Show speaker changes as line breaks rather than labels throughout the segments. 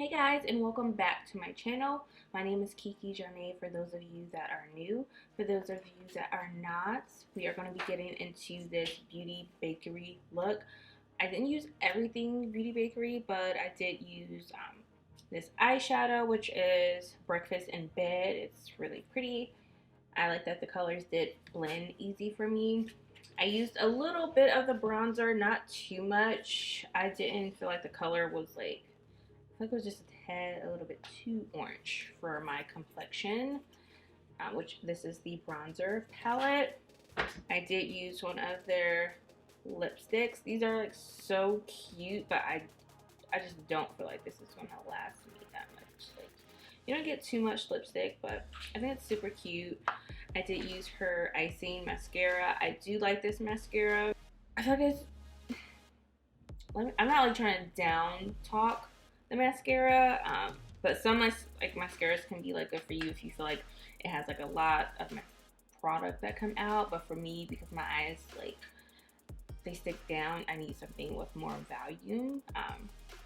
Hey guys, and welcome back to my channel. My name is Kiki Janae for those of you that are new. For those of you that are not, we are going to be getting into this Beauty Bakerie look. I didn't use everything Beauty Bakerie, but I did use this eyeshadow, which is Breakfast in Bed. It's really pretty. I like that the colors did blend easy for me. I used a little bit of the bronzer, not too much. I didn't feel like the color was like, I think it was just a tad, a little bit too orange for my complexion, which this is the bronzer palette. I did use one of their lipsticks. These are like so cute, but I just don't feel like this is gonna last me that much. Like, you don't get too much lipstick, but I think it's super cute. I did use her Icing mascara. I do like this mascara. I feel like it's, I'm not like trying to down talk the mascara, but some like mascaras can be like good for you if you feel like it has like a lot of product that come out. But for me, because my eyes like they stick down, I need something with more volume.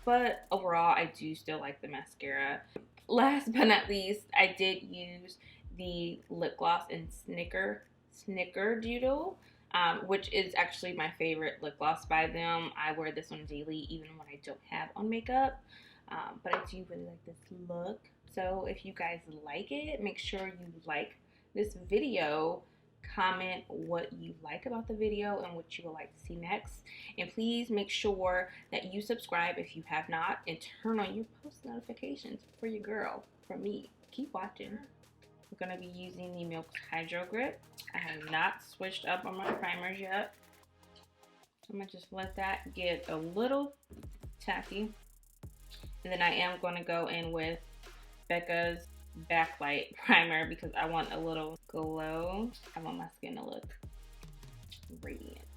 But overall, I do still like the mascara. Last but not least, I did use the lip gloss in Snickerdoodle. Which is actually my favorite lip gloss by them. I wear this one daily even when I don't have on makeup. But I do really like this look. So if you guys like it, make sure you like this video, comment what you like about the video and what you would like to see next. And please make sure that you subscribe if you have not, and turn on your post notifications for your girl, for me. Keep watching. We're going to be using the Milk Hydro Grip. I have not switched up on my primers yet. I'm going to just let that get a little tacky. And then I am going to go in with Becca's Backlight Primer because I want a little glow. I want my skin to look radiant.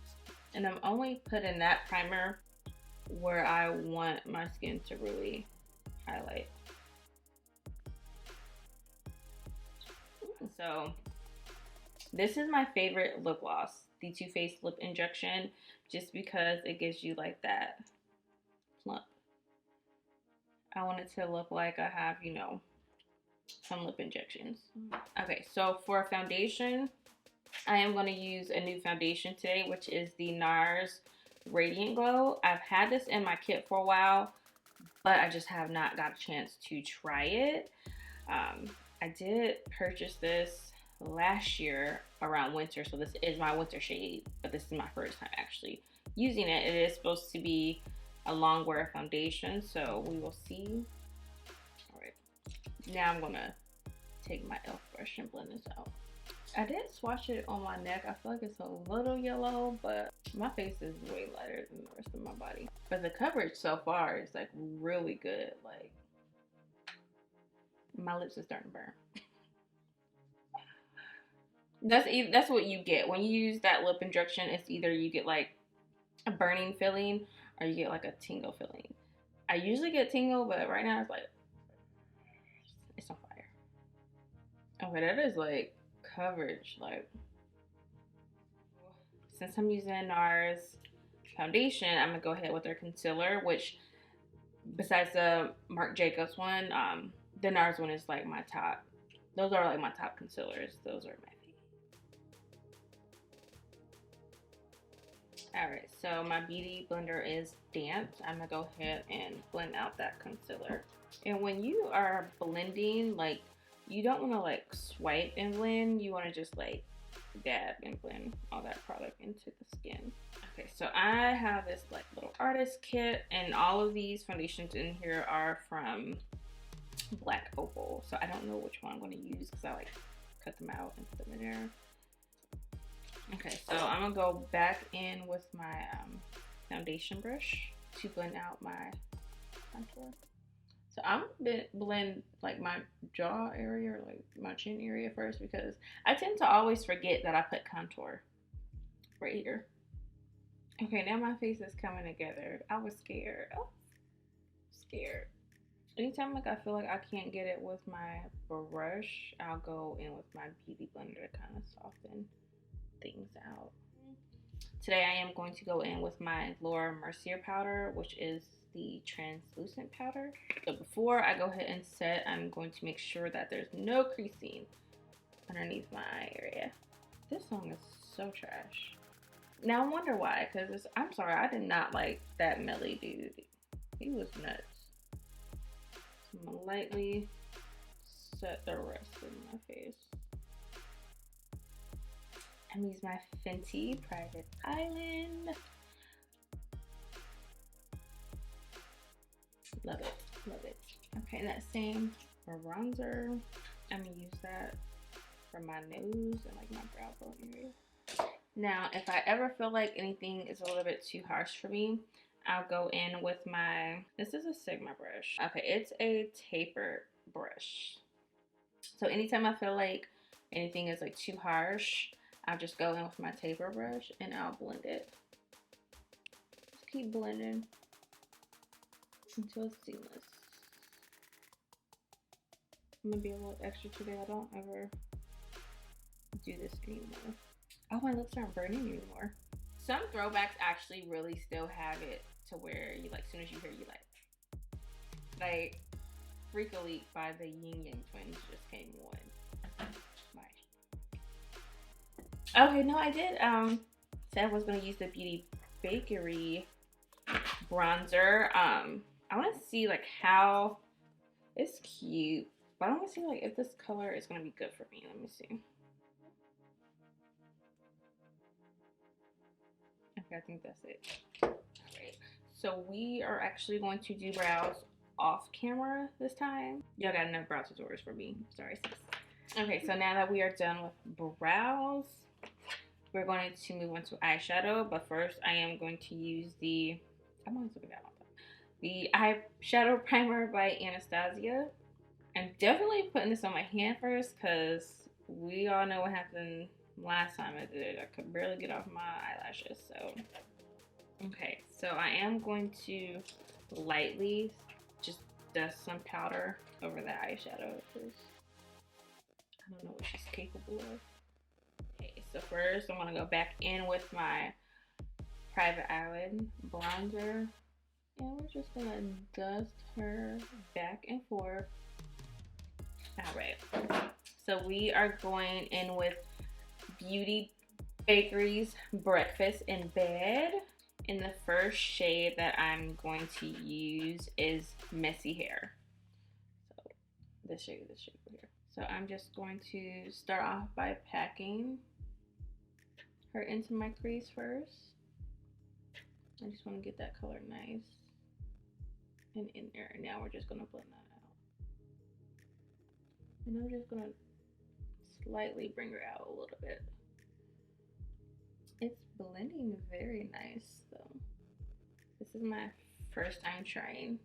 And I'm only putting that primer where I want my skin to really highlight. So this is my favorite lip gloss, the Too Faced Lip Injection, just because it gives you like that plump. I want it to look like I have, you know, some lip injections. Okay, so for foundation, I am going to use a new foundation today, which is the NARS Radiant Glow. I've had this in my kit for a while, but I just have not got a chance to try it. I did purchase this last year around winter, so this is my winter shade, but this is my first time actually using it. It is supposed to be a long wear foundation, so we will see. All right, now I'm gonna take my e.l.f. brush and blend this out. I did swatch it on my neck. I feel like it's a little yellow, but my face is way lighter than the rest of my body. But the coverage so far is like really good. Like, my lips are starting to burn. That's what you get when you use that lip injection. It's either you get like a burning feeling or you get like a tingle feeling. I usually get tingle, but right now it's like, it's on fire. Okay, that is like coverage. Like, since I'm using NARS foundation, I'm gonna go ahead with their concealer, which besides the Marc Jacobs one, the NARS one is like my top. Those are like my top concealers. Those are my favorite. Alright, so my beauty blender is damp. I'm gonna go ahead and blend out that concealer. And when you are blending, like, you don't want to like swipe and blend. You want to just like dab and blend all that product into the skin. Okay, so I have this like little artist kit, and all of these foundations in here are from Black Opal. So I don't know which one I'm going to use because I like cut them out and put them in there. Okay, so I'm gonna go back in with my foundation brush to blend out my contour. So I'm gonna blend like my jaw area, or like my chin area first, because I tend to always forget that I put contour right here. Okay, now my face is coming together. I was scared. Oh, scared. Anytime like I feel like I can't get it with my brush, I'll go in with my beauty blender to kind of soften things out. Today I am going to go in with my Laura Mercier powder, which is the translucent powder. But before I go ahead and set, I'm going to make sure that there's no creasing underneath my eye area. This song is so trash. Now I wonder why, because I'm sorry, I did not like that Melly dude. He was nuts. So I'm gonna lightly set the rest of my face. I'm using my Fenty Private Island. Love it, love it. Okay, that same bronzer, I'm gonna use that for my nose and like my brow bone area. Now, if I ever feel like anything is a little bit too harsh for me, I'll go in with my, this is a Sigma brush. Okay, it's a taper brush. So anytime I feel like anything is like too harsh, I'll just go in with my taper brush and I'll blend it. Just keep blending until it's seamless. I'm gonna be a little extra today. I don't ever do this anymore. Oh, my lips aren't burning anymore. Some throwbacks actually really still have it to where you like, as soon as you hear, you like Freak a Leak by the Yin Yang Twins just came on. Bye. Okay, no, I did say I was gonna use the Beauty Bakerie bronzer. I want to see like how it's cute, but I want to see like if this color is gonna be good for me. Let me see. Okay, I think that's it. Alright, so we are actually going to do brows off camera this time. Y'all got enough brow tutorials for me. Sorry, sis. Okay, so now that we are done with brows, we're going to move on to eyeshadow. But first, I am going to use the eyeshadow primer by Anastasia. I'm definitely putting this on my hand first because we all know what happened last time I did it. I could barely get off my eyelashes. So okay, so I am going to lightly just dust some powder over the eyeshadow because I don't know what she's capable of. Okay, so first I'm gonna go back in with my Private Island bronzer and we're just gonna dust her back and forth. Alright, so we are going in with Beauty Bakerie's Breakfast in Bed. And the first shade that I'm going to use is Messy Hair. So this shade right here. So I'm just going to start off by packing her into my crease first. I just want to get that color nice and in there. And now we're just going to blend that out. And I'm just going to slightly bring her out a little bit. It's blending very nice though. This is my first time trying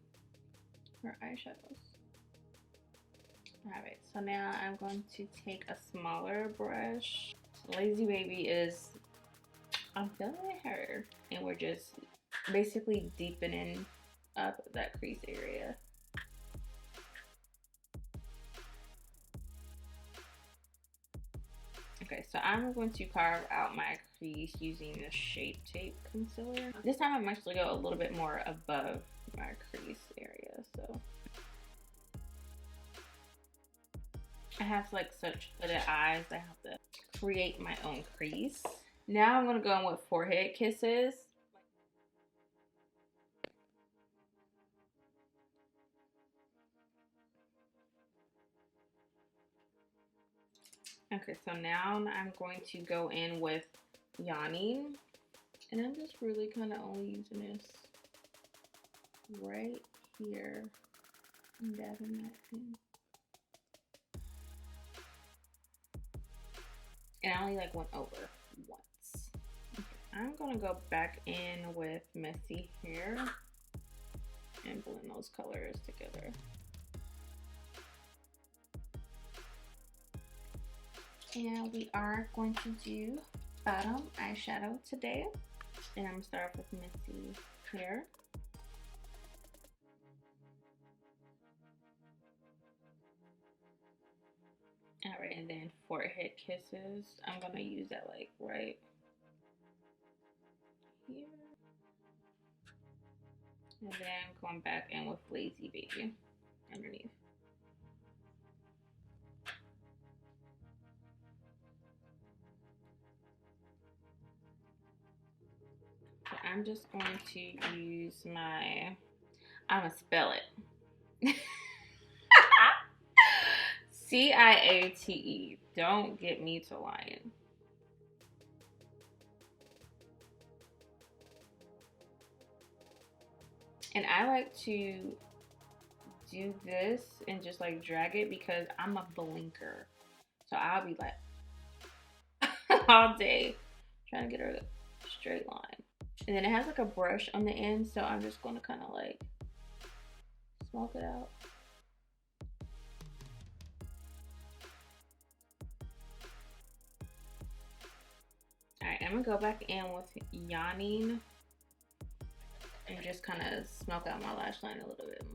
her eyeshadows. Alright, so now I'm going to take a smaller brush. Lazy Baby is, I'm feeling her. And we're just basically deepening up that crease area. Okay, so I'm going to carve out my crease using the Shape Tape concealer. This time I'm actually go a little bit more above my crease area, so. I have like such hooded eyes, I have to create my own crease. Now I'm gonna go in with Forehead Kisses. Okay, so now I'm going to go in with Yawning. And I'm just really kind of only using this right here and dabbing that in. And I only like went over once. Okay, I'm gonna go back in with Messy Hair and blend those colors together. And we are going to do bottom eyeshadow today. And I'm gonna start off with Messy Hair. Alright, and then Forehead Kisses. I'm gonna use that like right here. And then going back in with Lazy Baby underneath. So I'm just going to use my, I'm gonna spell it. Ciate. Don't get me to lying. And I like to do this and just like drag it because I'm a blinker. So I'll be like all day trying to get a straight line. And then it has like a brush on the end, so I'm just going to kind of like smoke it out. Alright, I'm going to go back in with yawning and just kind of smoke out my lash line a little bit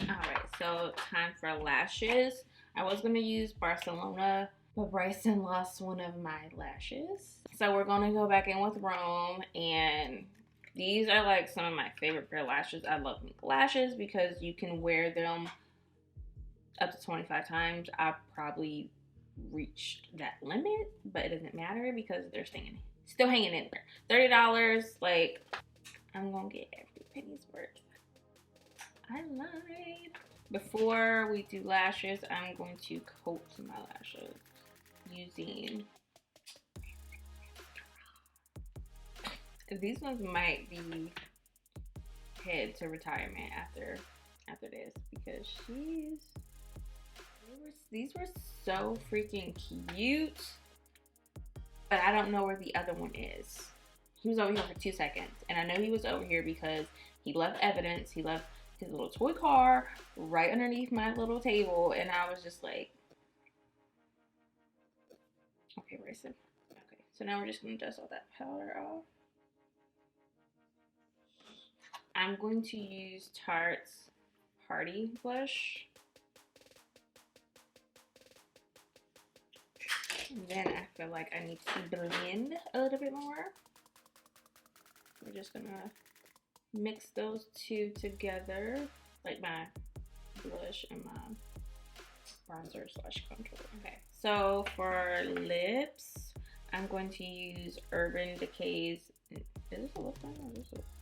more. Alright, so time for lashes. I was going to use Barcelona, but Bryson lost one of my lashes. So we're going to go back in with Rome, and these are like some of my favorite pair of lashes. I love mink lashes because you can wear them up to 25 times. I've probably reached that limit, but it doesn't matter because they're still hanging in there. $30, like, I'm going to get every penny's worth. I lied. Before we do lashes, I'm going to coat my lashes using, these ones might be head to retirement after this because these were so freaking cute, but I don't know where the other one is. He was over here for 2 seconds, and I know he was over here because he left evidence. He left his little toy car right underneath my little table, and I was just like, okay, Bryson. Okay, so now we're just gonna dust all that powder off. I'm going to use Tarte's Party Blush. And then I feel like I need to blend a little bit more. We're just gonna mix those two together, like my blush and my bronzer / contour. Okay, so for lips, I'm going to use Urban Decay's, is this a lip liner?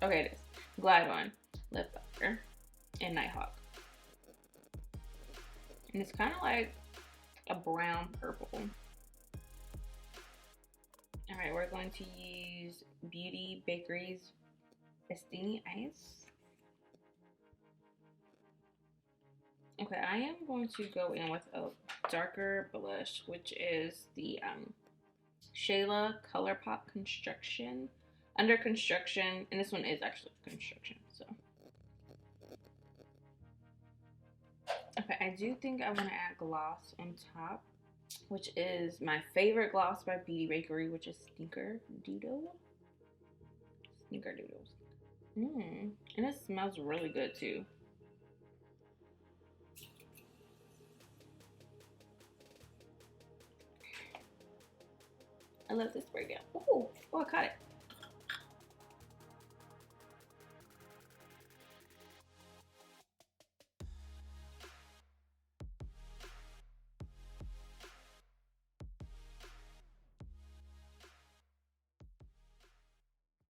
Okay, it is. Glide On Lip Liner and Nighthawk. And it's kind of like a brown purple. Alright, we're going to use Beauty Bakerie's Estini Ice. Okay, I am going to go in with a darker blush, which is the Shayla ColourPop Construction. Under Construction, and this one is actually Construction, so. Okay, I do think I want to add gloss on top, which is my favorite gloss by Beauty Bakerie, which is Snickerdoodle. Snickerdoodles. And it smells really good too. I love this breakdown. Oh, I caught it.